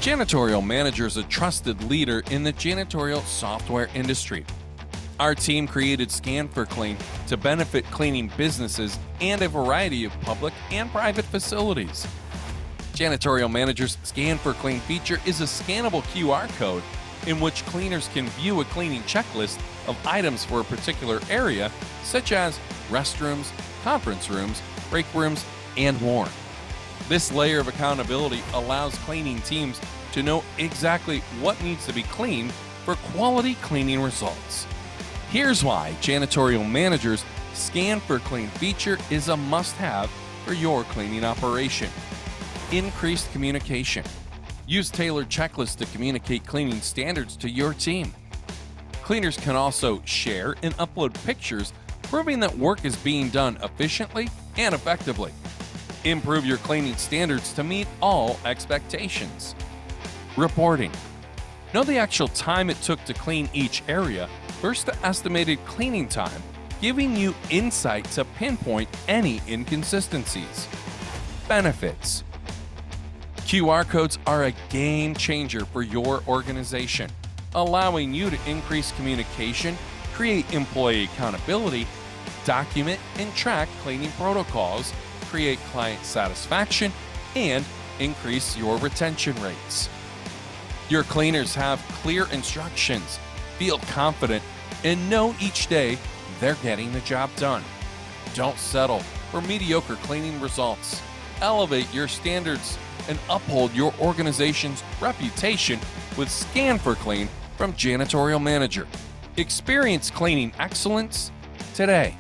Janitorial Manager is a trusted leader in the janitorial software industry. Our team created Scan4Clean to benefit cleaning businesses and a variety of public and private facilities. Janitorial Manager's Scan4Clean feature is a scannable QR code in which cleaners can view a cleaning checklist of items for a particular area, such as restrooms, conference rooms, break rooms, and more. This layer of accountability allows cleaning teams to know exactly what needs to be cleaned for quality cleaning results. Here's why Janitorial Manager's Scan4Clean feature is a must-have for your cleaning operation. Increased communication. Use tailored checklists to communicate cleaning standards to your team. Cleaners can also share and upload pictures proving that work is being done efficiently and effectively. Improve your cleaning standards to meet all expectations. Reporting. Know the actual time it took to clean each area versus the estimated cleaning time, giving you insight to pinpoint any inconsistencies. Benefits. QR codes are a game changer for your organization, allowing you to increase communication, create employee accountability, document and track cleaning protocols, create client satisfaction, and increase your retention rates. Your cleaners have clear instructions, feel confident, and know each day they're getting the job done. Don't settle for mediocre cleaning results. Elevate your standards and uphold your organization's reputation with Scan4Clean from Janitorial Manager. Experience cleaning excellence today.